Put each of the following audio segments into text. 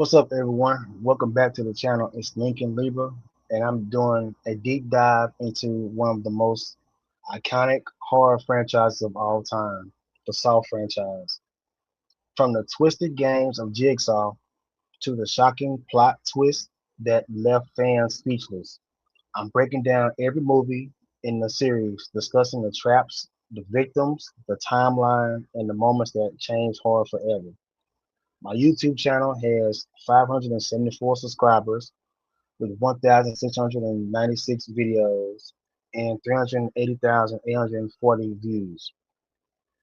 What's up, everyone? Welcome back to the channel. It's Lincoln Lieber, and I'm doing a deep dive into one of the most iconic horror franchises of all time, the Saw franchise. From the twisted games of Jigsaw to the shocking plot twist that left fans speechless, I'm breaking down every movie in the series, discussing the traps, the victims, the timeline, and the moments that changed horror forever. My YouTube channel has 574 subscribers with 1,696 videos and 380,840 views.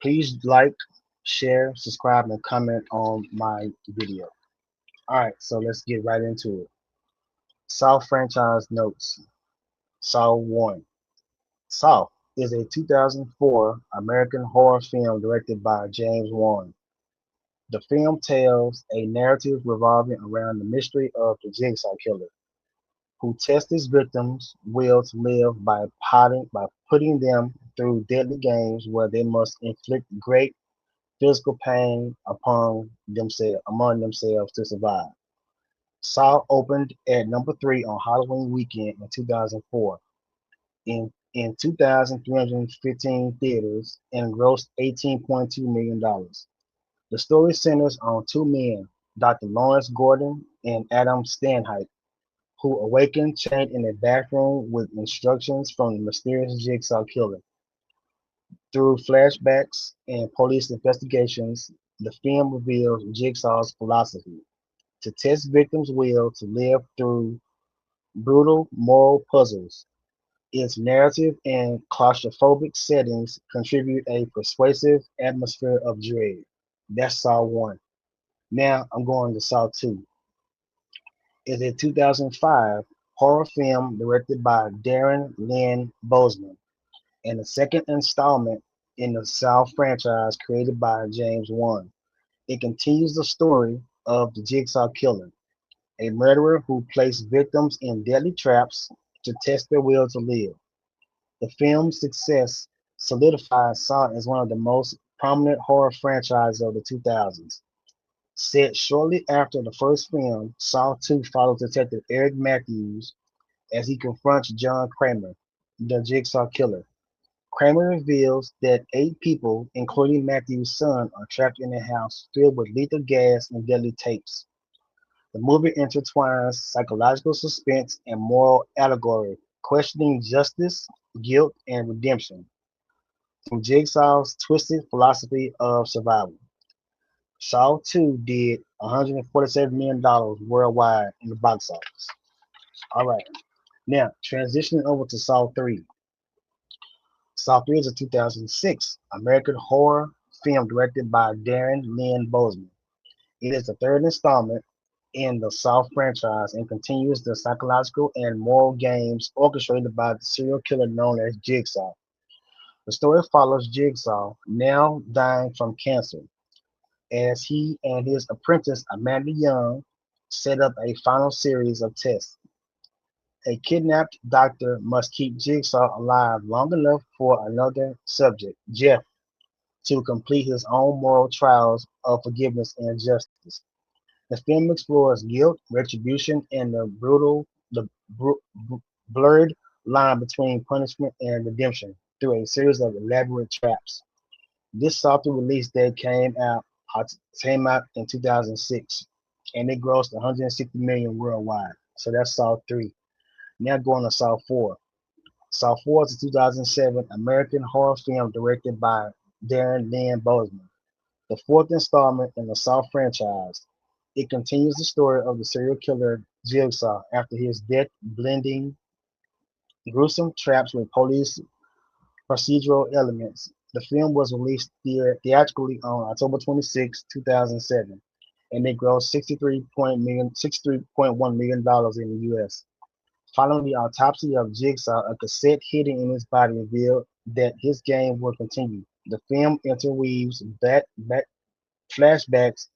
Please like, share, subscribe, and comment on my video. All right, so let's get right into it. Saw franchise notes. Saw 1. Saw is a 2004 American horror film directed by James Wan. The film tells a narrative revolving around the mystery of the Jigsaw Killer, who tests his victims' will to live by putting them through deadly games where they must inflict great physical pain among themselves to survive. Saw opened at number 3 on Halloween weekend in 2004 in 2,315 theaters and grossed $18.2 million. The story centers on two men, Dr. Lawrence Gordon and Adam Stanheidt, who awaken chained in a bathroom with instructions from the mysterious Jigsaw Killer. Through flashbacks and police investigations, the film reveals Jigsaw's philosophy to test victims' will to live through brutal moral puzzles. Its narrative and claustrophobic settings contribute a persuasive atmosphere of dread. That's Saw 1. Now I'm going to Saw 2. It's a 2005 horror film directed by Darren Lynn Bousman and the second installment in the Saw franchise created by James Wan. It continues the story of the Jigsaw Killer, a murderer who placed victims in deadly traps to test their will to live. The film's success solidifies Saw as one of the most prominent horror franchises of the 2000s. Set shortly after the first film, Saw 2 follows Detective Eric Matthews as he confronts John Kramer, the Jigsaw Killer. Kramer reveals that 8 people, including Matthews' son, are trapped in a house filled with lethal gas and deadly tapes. The movie intertwines psychological suspense and moral allegory, questioning justice, guilt, and redemption through Jigsaw's twisted philosophy of survival. Saw 2 did $147 million worldwide in the box office. All right, now transitioning over to Saw 3. Saw 3 is a 2006 American horror film directed by Darren Lynn Bousman. It is the third installment in the Saw franchise and continues the psychological and moral games orchestrated by the serial killer known as Jigsaw. The story follows Jigsaw, now dying from cancer, as he and his apprentice Amanda Young set up a final series of tests. A kidnapped doctor must keep Jigsaw alive long enough for another subject, Jeff, to complete his own moral trials of forgiveness and justice. The film explores guilt, retribution, and the blurred line between punishment and redemption through a series of elaborate traps. This software release date came out in 2006, and it grossed 160 million worldwide. So that's Saw 3. Now going to Saw 4. Saw 4 is a 2007 American horror film directed by Darren Lynn Bousman, the fourth installment in the Saw franchise. It continues the story of the serial killer Jigsaw after his death, blending gruesome traps with police procedural elements. The film was released theatrically on October 26, 2007, and it grossed $63.1 million in the U.S. Following the autopsy of Jigsaw, a cassette hidden in his body revealed that his game would continue. The film interweaves flashbacks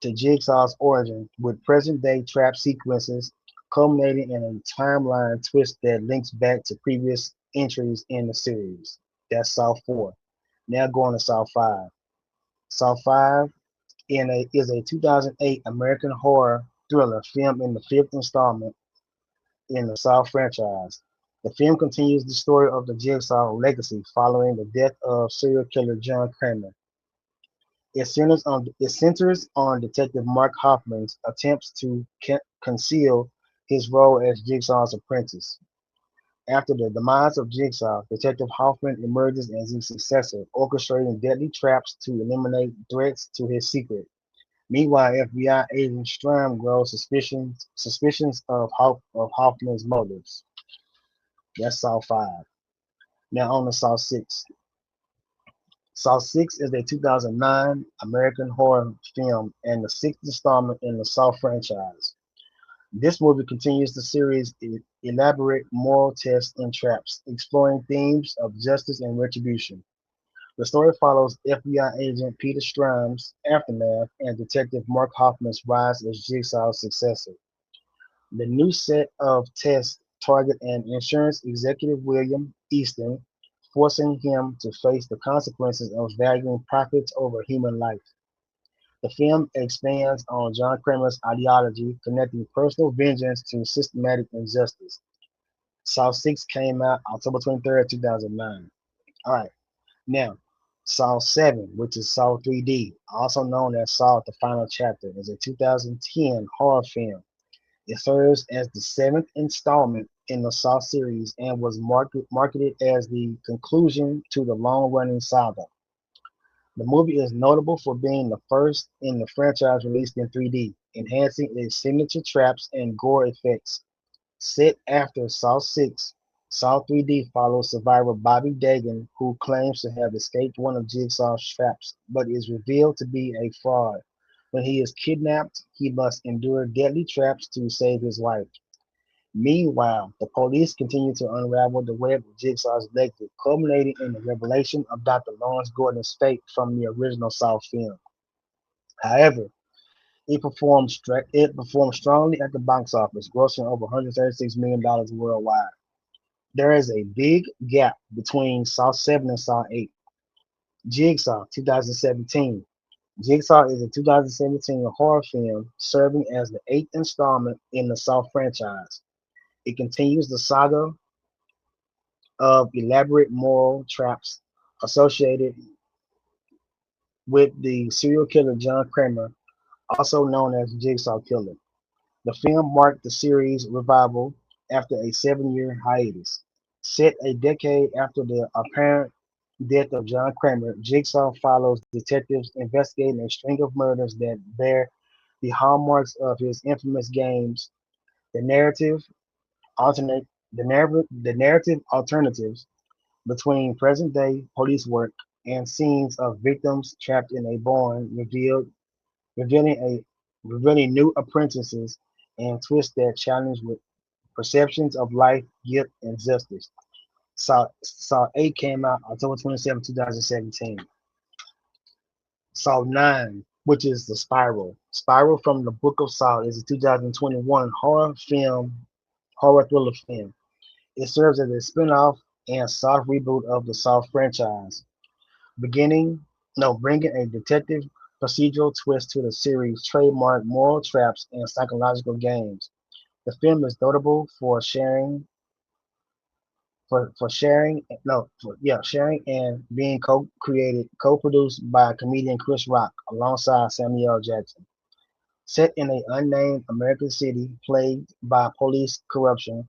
to Jigsaw's origin with present-day trap sequences, culminating in a timeline twist that links back to previous entries in the series. That's Saw 4. Now going to Saw 5. Saw 5 is a 2008 American horror thriller film in the fifth installment in the Saw franchise. The film continues the story of the Jigsaw legacy following the death of serial killer John Kramer. It centers on Detective Mark Hoffman's attempts to conceal his role as Jigsaw's apprentice. After the demise of Jigsaw, Detective Hoffman emerges as his successor, orchestrating deadly traps to eliminate threats to his secret. Meanwhile, FBI agent Strum grows suspicions of Hoffman's motives. That's Saw 5. Now on to Saw 6. Saw 6 is a 2009 American horror film and the sixth installment in the Saw franchise. This movie continues the series' elaborate moral tests and traps, exploring themes of justice and retribution. The story follows FBI agent Peter Strum's aftermath and Detective Mark Hoffman's rise as Jigsaw's successor. The new set of tests target an insurance executive William Easton, forcing him to face the consequences of valuing profits over human life. The film expands on John Kramer's ideology, connecting personal vengeance to systematic injustice. Saw 6 came out October 23rd, 2009. All right, now, Saw 7, which is Saw 3D, also known as Saw the Final Chapter, is a 2010 horror film. It serves as the seventh installment in the Saw series and was marketed as the conclusion to the long-running saga. The movie is notable for being the first in the franchise released in 3D, enhancing its signature traps and gore effects. Set after Saw 6, Saw 3D follows survivor Bobby Dagan, who claims to have escaped one of Jigsaw's traps, but is revealed to be a fraud. When he is kidnapped, he must endure deadly traps to save his life. Meanwhile, the police continue to unravel the web of Jigsaw's legacy, culminating in the revelation of Dr. Lawrence Gordon's fate from the original Saw film. However, it performed strongly at the box office, grossing over $136 million worldwide. There is a big gap between Saw 7 and Saw 8. Jigsaw, 2017. Jigsaw is a 2017 horror film serving as the eighth installment in the Saw franchise. It continues the saga of elaborate moral traps associated with the serial killer John Kramer, also known as Jigsaw Killer. The film marked the series' revival after a 7-year hiatus. Set a decade after the apparent death of John Kramer, Jigsaw follows detectives investigating a string of murders that bear the hallmarks of his infamous games. The narrative alternate the narrative alternatives between present-day police work and scenes of victims trapped in a barn revealing a revealing new apprentices and twists that challenge with perceptions of life, guilt, and justice. Saw 8 came out October 27, 2017. Saw 9, which is the Spiral. Spiral from the Book of Saw is a 2021 horror thriller film. It serves as a spin-off and soft reboot of the Saw franchise, beginning no bringing a detective procedural twist to the series' trademark moral traps and psychological games. The film is notable sharing and being co-produced by comedian Chris Rock alongside Samuel L. Jackson. Set in an unnamed American city plagued by police corruption,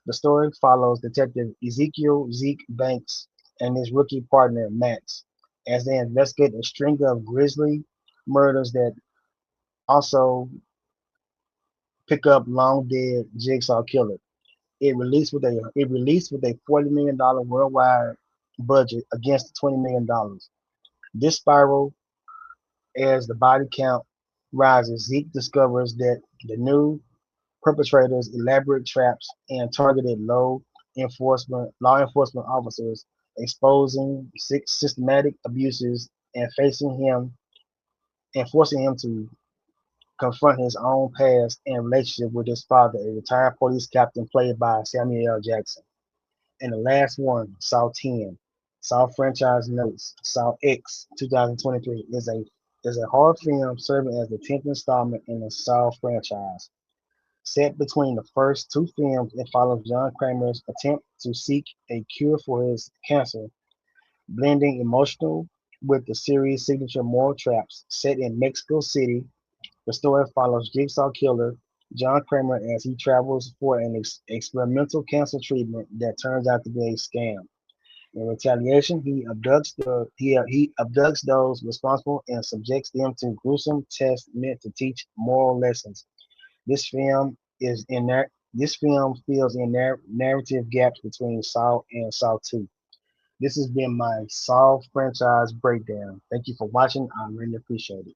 the story follows Detective Ezekiel Zeke Banks and his rookie partner Max as they investigate a string of grisly murders that also pick up long dead Jigsaw Killer. It released with a $40 million worldwide budget against $20 million. This spiral as the body count rises. Zeke discovers that the new perpetrators elaborate traps and targeted law enforcement officers, exposing systematic abuses and forcing him to confront his own past and relationship with his father, a retired police captain played by Samuel L. Jackson. And the last one, Saw 10. Saw franchise notes. Saw X 2023 is a is a horror film serving as the 10th installment in the Saw franchise. Set between the first two films, it follows John Kramer's attempt to seek a cure for his cancer, blending emotional with the series' signature moral traps. Set in Mexico City, the story follows Jigsaw Killer John Kramer as he travels for an experimental cancer treatment that turns out to be a scam. In retaliation, he abducts those responsible and subjects them to gruesome tests meant to teach moral lessons. This film is in there. This film fills in narrative gaps between Saw and Saw 2. This has been my Saw franchise breakdown. Thank you for watching. I really appreciate it.